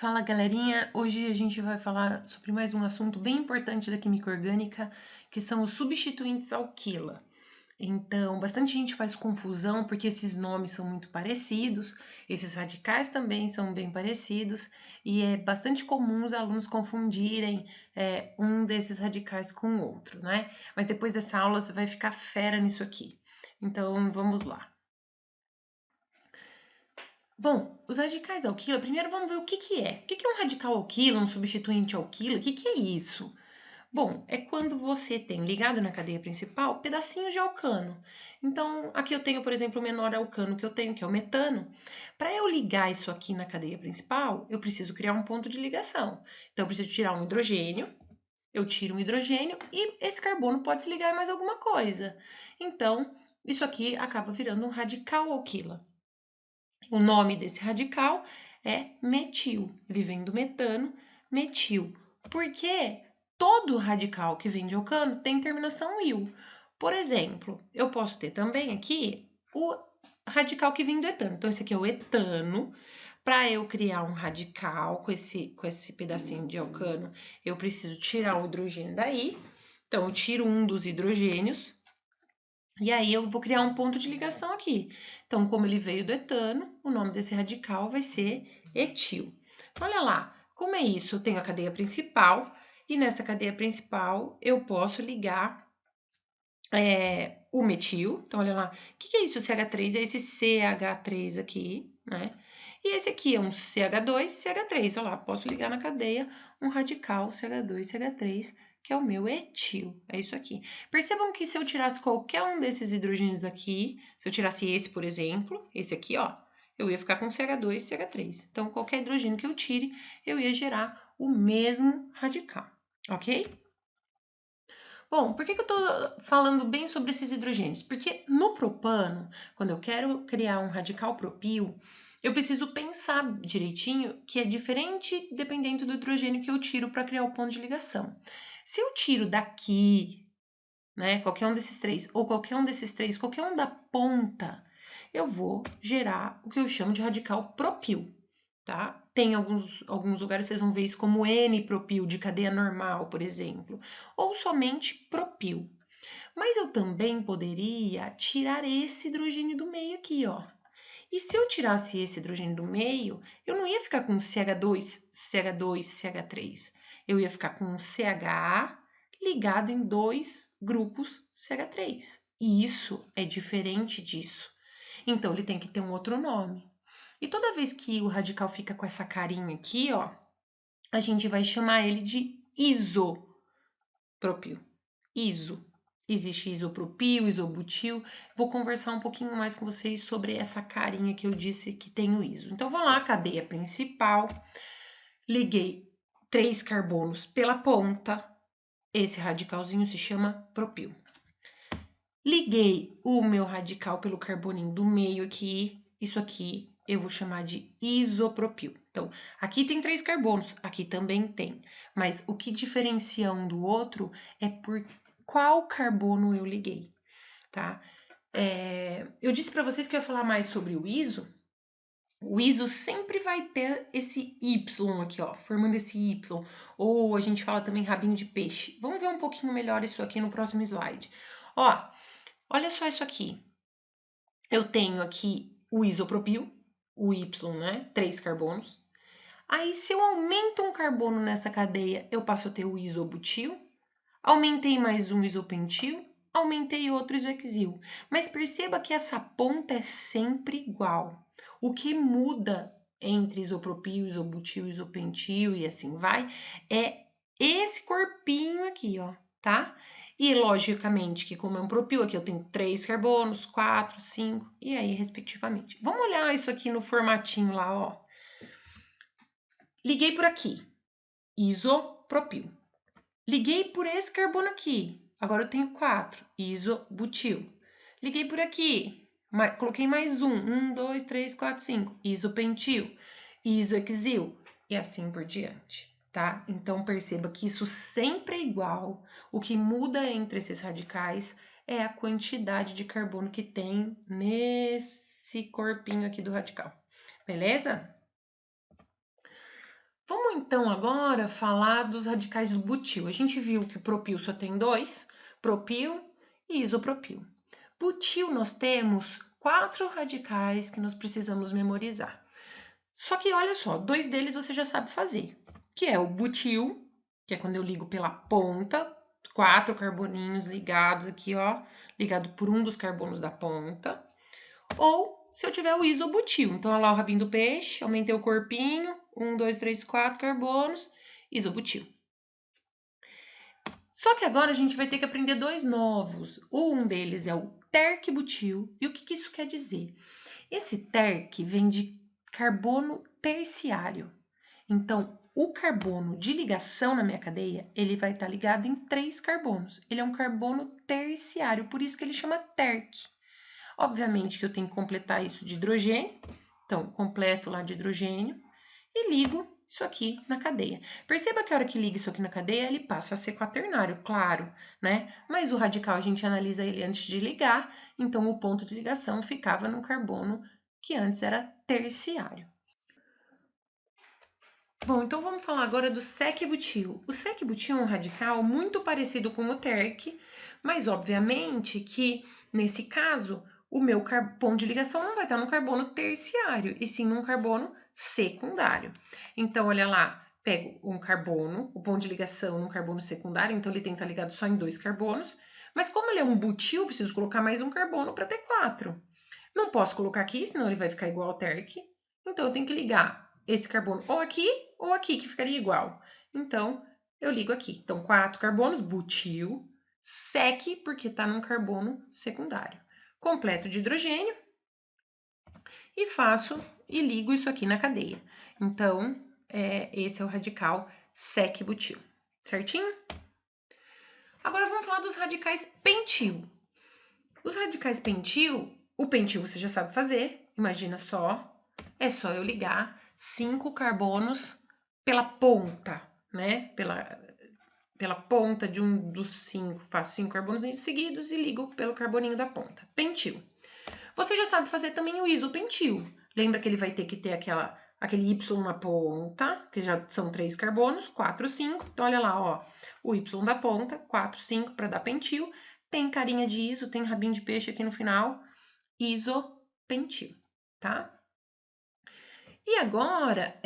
Fala galerinha, hoje a gente vai falar sobre mais um assunto bem importante da química orgânica, que são os substituintes alquila. Então, bastante gente faz confusão porque esses nomes são muito parecidos, esses radicais também são bem parecidos, e é bastante comum os alunos confundirem um desses radicais com o outro, né? Mas depois dessa aula você vai ficar fera nisso aqui. Então, vamos lá. Bom, os radicais alquila, primeiro vamos ver o que que é. O que que é um radical alquila, um substituinte alquila? O que que é isso? Bom, é quando você tem ligado na cadeia principal pedacinhos de alcano. Então, aqui eu tenho, por exemplo, o menor alcano que eu tenho, que é o metano. Para eu ligar isso aqui na cadeia principal, eu preciso criar um ponto de ligação. Então, eu preciso tirar um hidrogênio, eu tiro um hidrogênio e esse carbono pode se ligar em mais alguma coisa. Então, isso aqui acaba virando um radical alquila. O nome desse radical é metil. Ele vem do metano, metil. Porque todo radical que vem de alcano tem terminação il. Por exemplo, eu posso ter também aqui o radical que vem do etano. Então, esse aqui é o etano. Para eu criar um radical com esse pedacinho de alcano, eu preciso tirar o hidrogênio daí. Então, eu tiro um dos hidrogênios e aí eu vou criar um ponto de ligação aqui. Então, como ele veio do etano, o nome desse radical vai ser etil. Então, olha lá, como é isso? Eu tenho a cadeia principal, e nessa cadeia principal eu posso ligar o metil. Então, olha lá, o que é isso? O CH3 é esse CH3 aqui, né? E esse aqui é um CH2, CH3. Olha lá, posso ligar na cadeia um radical CH2, CH3, que é o meu etil. É isso aqui. Percebam que se eu tirasse qualquer um desses hidrogênios daqui, se eu tirasse esse, por exemplo, esse aqui, ó, eu ia ficar com CH2, CH3. Então, qualquer hidrogênio que eu tire, eu ia gerar o mesmo radical, ok? Bom, por que eu estou falando bem sobre esses hidrogênios? Porque no propano, quando eu quero criar um radical propil, eu preciso pensar direitinho que é diferente dependendo do hidrogênio que eu tiro para criar o ponto de ligação. Se eu tiro daqui, né, qualquer um desses três, ou qualquer um desses três, qualquer um da ponta, eu vou gerar o que eu chamo de radical propil. Tá? Tem alguns lugares vocês vão ver isso como N-propil de cadeia normal, por exemplo, ou somente propil. Mas eu também poderia tirar esse hidrogênio do meio aqui, ó. E se eu tirasse esse hidrogênio do meio, eu não ia ficar com CH2, CH2, CH3. Eu ia ficar com um CH ligado em dois grupos CH3. E isso é diferente disso. Então, ele tem que ter um outro nome. E toda vez que o radical fica com essa carinha aqui, ó, a gente vai chamar ele de isopropil. Iso. Existe isopropil, isobutil. Vou conversar um pouquinho mais com vocês sobre essa carinha que eu disse que tem o iso. Então, vou lá, cadeia principal. Liguei 3 carbonos pela ponta. Esse radicalzinho se chama propil. Liguei o meu radical pelo carboninho do meio aqui. Isso aqui eu vou chamar de isopropil. Então, aqui tem 3 carbonos, aqui também tem. Mas o que diferencia um do outro é por qual carbono eu liguei, tá? Eu disse para vocês que eu ia falar mais sobre o iso. O iso sempre vai ter esse Y aqui, ó, formando esse Y. Ou a gente fala também rabinho de peixe. Vamos ver um pouquinho melhor isso aqui no próximo slide. Ó, olha só isso aqui. Eu tenho aqui o isopropil, o Y, né? 3 carbonos. Aí, se eu aumento um carbono nessa cadeia, eu passo a ter o isobutil. Aumentei mais um isopentil, aumentei outro isohexil. Mas perceba que essa ponta é sempre igual. O que muda entre isopropil, isobutil, isopentil e assim vai, é esse corpinho aqui, ó, tá? E logicamente que como é um propil, aqui eu tenho 3 carbonos, 4, 5 e aí respectivamente. Vamos olhar isso aqui no formatinho lá, ó. Liguei por aqui, isopropil. Liguei por esse carbono aqui, agora eu tenho 4, isobutil. Liguei por aqui, coloquei mais um, 2, 3, 4, 5, isopentil, isohexil e assim por diante, tá? Então perceba que isso sempre é igual, o que muda entre esses radicais é a quantidade de carbono que tem nesse corpinho aqui do radical, beleza? Vamos então agora falar dos radicais do butil. A gente viu que o propil só tem dois, propil e isopropil. Butil nós temos 4 radicais que nós precisamos memorizar. Só que olha só, 2 deles você já sabe fazer, que é o butil, que é quando eu ligo pela ponta, 4 carboninhos ligados aqui, ó, ligado por um dos carbonos da ponta, ou se eu tiver o isobutil. Então, olha lá o rabinho do peixe, aumentei o corpinho, 1, 2, 3, 4 carbonos, isobutil. Só que agora a gente vai ter que aprender 2 novos. Um deles é o terc-butil. E o que isso quer dizer? Esse terc vem de carbono terciário. Então, o carbono de ligação na minha cadeia, ele vai estar ligado em 3 carbonos. Ele é um carbono terciário, por isso que ele chama terc. Obviamente que eu tenho que completar isso de hidrogênio. Então, completo lá de hidrogênio e ligo isso aqui na cadeia. Perceba que a hora que liga isso aqui na cadeia, ele passa a ser quaternário, claro, né? Mas o radical a gente analisa ele antes de ligar, então o ponto de ligação ficava no carbono que antes era terciário. Bom, então vamos falar agora do sec-butil. O sec-butil é um radical muito parecido com o terc, mas obviamente que nesse caso o meu ponto de ligação não vai estar no carbono terciário, e sim num carbono secundário. Então, olha lá, pego um carbono, o ponto de ligação no carbono secundário, então ele tem que estar ligado só em 2 carbonos, mas como ele é um butil, eu preciso colocar mais um carbono para ter 4. Não posso colocar aqui, senão ele vai ficar igual ao terc, então eu tenho que ligar esse carbono ou aqui, que ficaria igual. Então, eu ligo aqui. Então, 4 carbonos, butil, sec, porque está num carbono secundário. Completo de hidrogênio e faço e ligo isso aqui na cadeia. Então, esse é o radical sec-butil, certinho? Agora vamos falar dos radicais pentil. Os radicais pentil, o pentil você já sabe fazer, imagina só, é só eu ligar 5 carbonos pela ponta, né? Pela ponta de um dos 5, faço 5 carbonos seguidos e ligo pelo carboninho da ponta. Pentil. Você já sabe fazer também o isopentil. Lembra que ele vai ter que ter aquele Y na ponta, que já são 3 carbonos, 4, 5. Então, olha lá, ó, o Y da ponta, 4, 5 para dar pentil. Tem carinha de iso, tem rabinho de peixe aqui no final, isopentil, tá? E agora,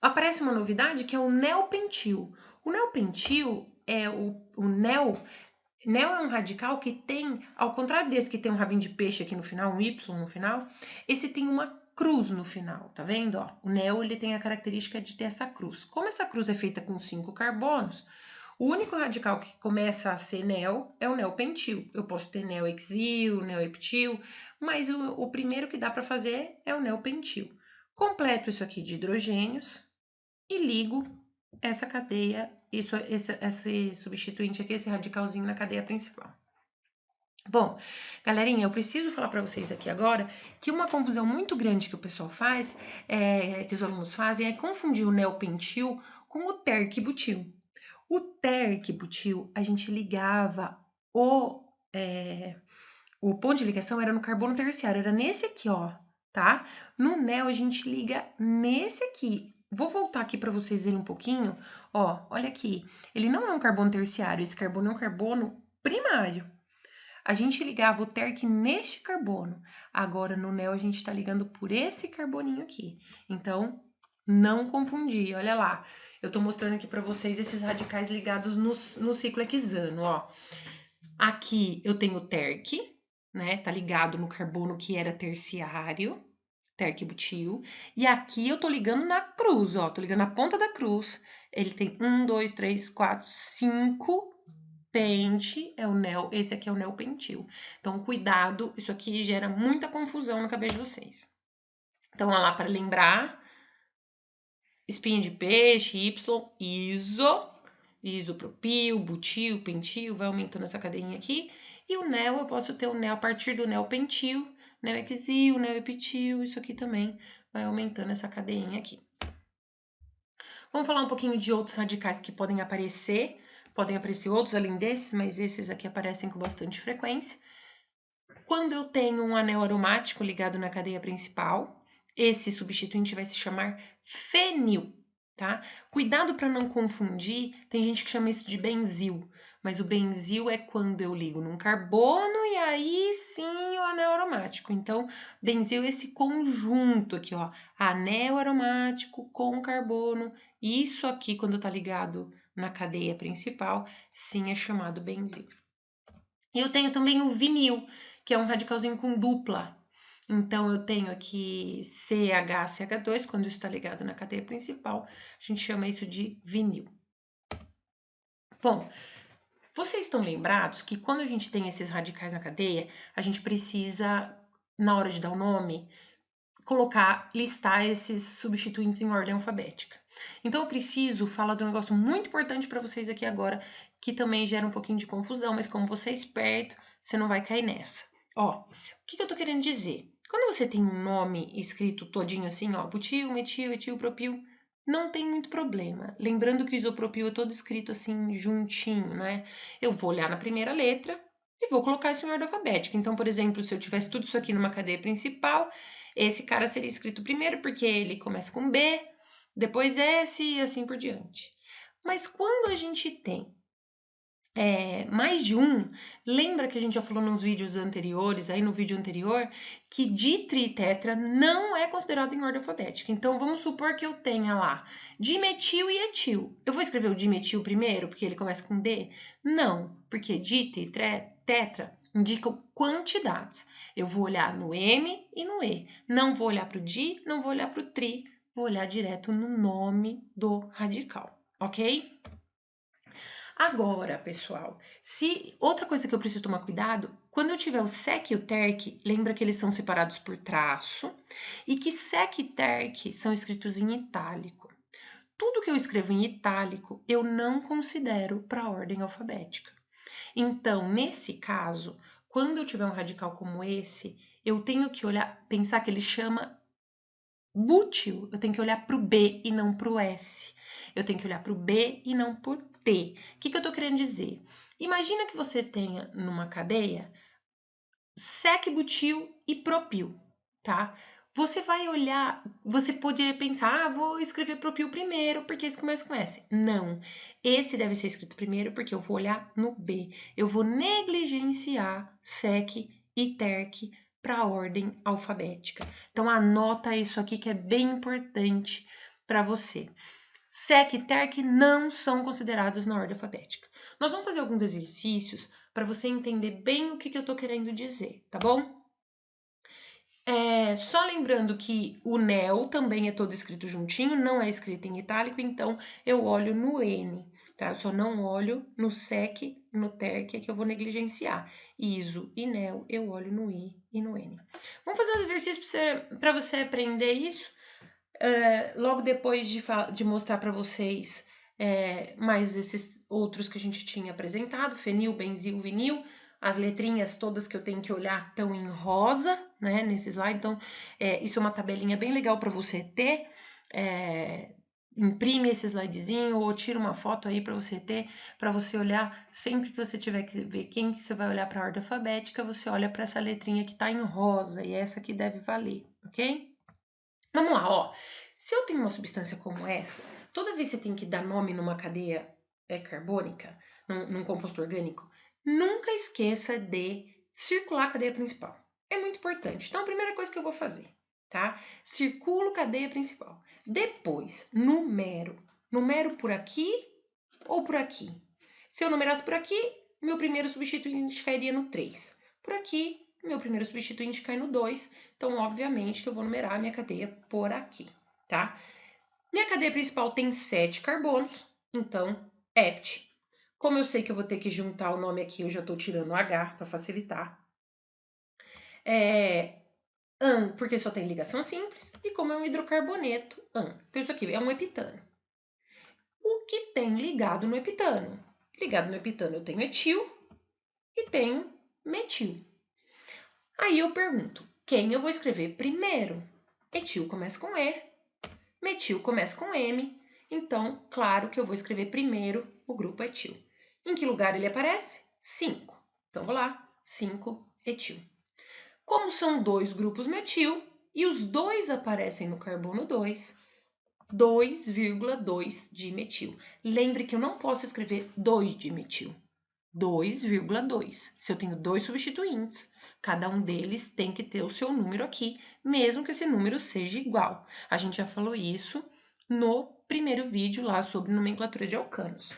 aparece uma novidade que é o neopentil. O neopentil é o neo. Neo é um radical que tem, ao contrário desse que tem um rabinho de peixe aqui no final, um Y no final, esse tem uma cruz no final, tá vendo? Ó, o neo ele tem a característica de ter essa cruz. Como essa cruz é feita com 5 carbonos, o único radical que começa a ser neo é o neopentil. Eu posso ter neohexil, neoepitil, mas o primeiro que dá para fazer é o neopentil. Completo isso aqui de hidrogênios e ligo essa cadeia, esse substituinte aqui, esse radicalzinho na cadeia principal. Bom, galerinha, eu preciso falar para vocês aqui agora que uma confusão muito grande que o pessoal faz, que os alunos fazem, é confundir o neopentil com o terc-butil. O terc-butil, a gente ligava o ponto de ligação era no carbono terciário, era nesse aqui, ó, tá? No neo, a gente liga nesse aqui. Vou voltar aqui para vocês verem um pouquinho. Ó, olha aqui. Ele não é um carbono terciário, esse carbono é um carbono primário. A gente ligava o terc neste carbono. Agora, no neo, a gente está ligando por esse carboninho aqui. Então, não confundir. Olha lá. Eu estou mostrando aqui para vocês esses radicais ligados no ciclo hexano, ó. Aqui eu tenho o terc, né? Tá ligado no carbono que era terciário, terc-butil. E aqui eu tô ligando na cruz, ó. Tô ligando na ponta da cruz. Ele tem 1, 2, 3, 4, 5 pente, é o neo. Esse aqui é o neopentil. Então, cuidado, isso aqui gera muita confusão na cabeça de vocês. Então, olha lá, para lembrar, espinha de peixe, Y, isopropil, butil, pentil, vai aumentando essa cadeinha aqui. E o neo, eu posso ter o neo a partir do neopentil, neohexil, neoepitil, isso aqui também vai aumentando essa cadeinha aqui. Vamos falar um pouquinho de outros radicais que podem aparecer outros além desses, mas esses aqui aparecem com bastante frequência. Quando eu tenho um anel aromático ligado na cadeia principal, esse substituinte vai se chamar fenil. tá? Cuidado para não confundir, tem gente que chama isso de benzil, mas o benzil é quando eu ligo num carbono e aí sim o anel aromático. Então, benzil é esse conjunto aqui, ó, anel aromático com carbono. Isso aqui, quando tá ligado na cadeia principal, sim é chamado benzil. E eu tenho também o vinil, que é um radicalzinho com dupla. Então, eu tenho aqui CH2, quando está ligado na cadeia principal, a gente chama isso de vinil. Bom, vocês estão lembrados que quando a gente tem esses radicais na cadeia, a gente precisa, na hora de dar o nome, listar esses substituintes em ordem alfabética. Então, eu preciso falar de um negócio muito importante para vocês aqui agora, que também gera um pouquinho de confusão, mas como você é esperto, você não vai cair nessa. Ó, o que eu tô querendo dizer? Quando você tem um nome escrito todinho assim, ó, butil, metil, etilpropil, não tem muito problema. Lembrando que o isopropil é todo escrito assim, juntinho, né? Eu vou olhar na primeira letra e vou colocar isso em ordem alfabética. Então, por exemplo, se eu tivesse tudo isso aqui numa cadeia principal, esse cara seria escrito primeiro porque ele começa com B, depois S e assim por diante. Mas quando a gente tem mais de um, lembra que a gente já falou nos vídeos anteriores, aí no vídeo anterior, que ditri e tetra não é considerado em ordem alfabética. Então, vamos supor que eu tenha lá dimetil e etil. Eu vou escrever o dimetil primeiro, porque ele começa com D? Não, porque ditri e tetra indicam quantidades. Eu vou olhar no M e no E. Não vou olhar para o di, não vou olhar para o tri, vou olhar direto no nome do radical, ok? Agora, pessoal, se outra coisa que eu preciso tomar cuidado, quando eu tiver o sec e o terc, lembra que eles são separados por traço e que sec e terc são escritos em itálico. Tudo que eu escrevo em itálico, eu não considero para a ordem alfabética. Então, nesse caso, quando eu tiver um radical como esse, eu tenho que olhar, pensar que ele chama bútil, eu tenho que olhar para o B e não para o S. Eu tenho que olhar para o B e não para o T. O que eu estou querendo dizer? Imagina que você tenha numa cadeia sec, butil e propil, tá? Você vai olhar, você poderia pensar, vou escrever propil primeiro, porque esse começa com S. Não, esse deve ser escrito primeiro, porque eu vou olhar no B. Eu vou negligenciar sec e terc para a ordem alfabética. Então, anota isso aqui que é bem importante para você. Sec e terc não são considerados na ordem alfabética. Nós vamos fazer alguns exercícios para você entender bem o que eu estou querendo dizer, tá bom? Só lembrando que o nel também é todo escrito juntinho, não é escrito em itálico, então eu olho no N, tá? Eu só não olho no sec, no terc, que eu vou negligenciar. Iso e nel, eu olho no I e no N. Vamos fazer uns exercícios para você aprender isso? Logo depois de mostrar para vocês mais esses outros que a gente tinha apresentado, fenil, benzil, vinil, as letrinhas todas que eu tenho que olhar estão em rosa, né, nesse slide, então isso é uma tabelinha bem legal para você ter, imprime esse slidezinho ou tira uma foto aí para você ter, para você olhar sempre que você tiver que ver quem que você vai olhar para a ordem alfabética, você olha para essa letrinha que está em rosa e essa que deve valer, ok? Vamos lá, ó. Se eu tenho uma substância como essa, toda vez que você tem que dar nome numa cadeia carbônica, num composto orgânico, nunca esqueça de circular a cadeia principal. É muito importante. Então, a primeira coisa que eu vou fazer, tá? Circulo cadeia principal. Depois, numero. Numero por aqui ou por aqui. Se eu numerasse por aqui, meu primeiro substituinte cairia no 3. Por aqui, meu primeiro substituinte cai no 2. Então, obviamente, que eu vou numerar a minha cadeia por aqui, tá? Minha cadeia principal tem 7 carbonos, então, hept. Como eu sei que eu vou ter que juntar o nome aqui, eu já estou tirando o H para facilitar. An, porque só tem ligação simples, e como é um hidrocarboneto, an. Então, isso aqui é um heptano. O que tem ligado no heptano? Ligado no heptano eu tenho etil e tenho metil. Aí eu pergunto, quem eu vou escrever primeiro? Etil começa com E, metil começa com M, então, claro que eu vou escrever primeiro o grupo etil. Em que lugar ele aparece? 5. Então, vou lá, 5, etil. Como são dois grupos metil e os dois aparecem no carbono 2, 2,2 dimetil. Lembre que eu não posso escrever 2 dimetil. 2,2. Se eu tenho dois substituintes, cada um deles tem que ter o seu número aqui, mesmo que esse número seja igual. A gente já falou isso no primeiro vídeo lá sobre nomenclatura de alcanos.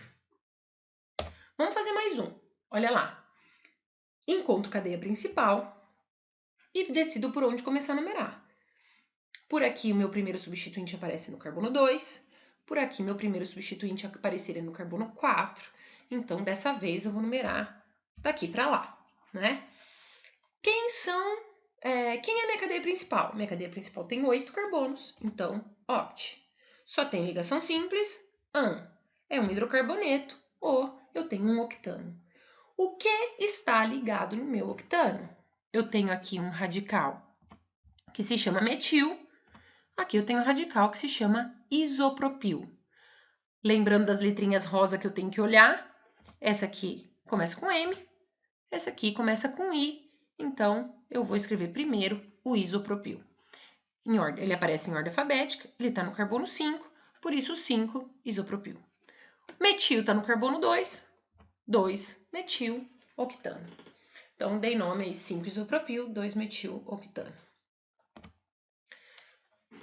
Vamos fazer mais um. Olha lá. Encontro cadeia principal e decido por onde começar a numerar. Por aqui, o meu primeiro substituinte aparece no carbono 2. Por aqui, meu primeiro substituinte apareceria no carbono 4. Então, dessa vez, eu vou numerar daqui para lá, né? Quem é a minha cadeia principal? Minha cadeia principal tem 8 carbonos, então, opt. Só tem ligação simples, é um hidrocarboneto, ou eu tenho um octano. O que está ligado no meu octano? Eu tenho aqui um radical que se chama metil. Aqui eu tenho um radical que se chama isopropil. Lembrando das letrinhas rosa que eu tenho que olhar, essa aqui começa com M, essa aqui começa com I, então eu vou escrever primeiro o isopropil. Ele aparece em ordem alfabética, ele está no carbono 5, por isso 5 isopropil. Metil está no carbono 2, 2 metil octano. Então, dei nome aí 5 isopropil, 2 metil octano.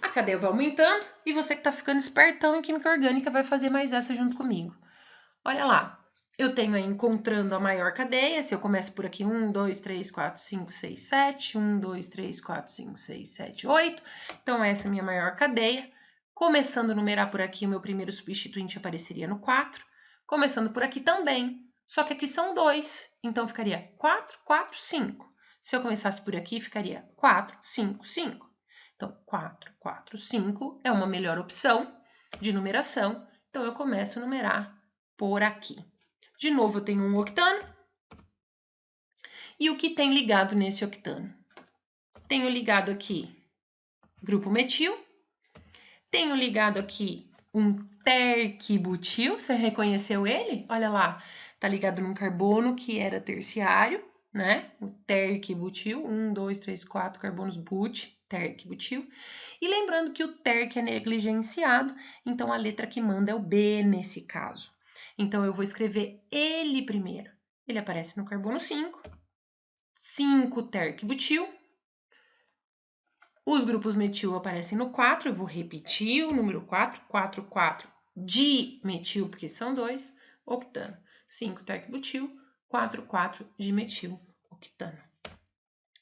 A cadeia vai aumentando e você que está ficando espertão em química orgânica vai fazer mais essa junto comigo. Olha lá, eu tenho aí encontrando a maior cadeia, se eu começo por aqui 1, 2, 3, 4, 5, 6, 7, 1, 2, 3, 4, 5, 6, 7, 8. Então, essa é a minha maior cadeia. Começando a numerar por aqui, o meu primeiro substituinte apareceria no 4. Começando por aqui também, só que aqui são 2, então ficaria 4, 4, 5. Se eu começasse por aqui, ficaria 4, 5, 5. Então, 4, 4, 5 é uma melhor opção de numeração, então eu começo a numerar por aqui. De novo, eu tenho um octano. E o que tem ligado nesse octano? Tenho ligado aqui grupo metil. Tenho ligado aqui um terquibutil. Você reconheceu ele? Olha lá, tá ligado num carbono que era terciário, né? O terquibutil. 1, 2, 3, 4 carbonos but, terquibutil. E lembrando que o terc é negligenciado, então a letra que manda é o B nesse caso. Então, eu vou escrever ele primeiro. Ele aparece no carbono 5, 5 terquibutil. Os grupos metil aparecem no 4, eu vou repetir o número 4, 4, 4 dimetil, porque são 2, octano. 5 terquibutil, 4, 4 dimetil, octano.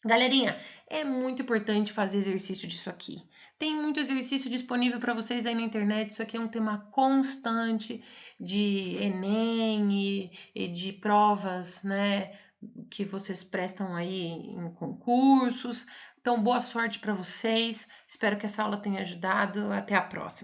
Galerinha, é muito importante fazer exercício disso aqui. Tem muito exercício disponível para vocês aí na internet. Isso aqui é um tema constante de Enem e de provas, né, que vocês prestam aí em concursos. Então, boa sorte para vocês. Espero que essa aula tenha ajudado. Até a próxima.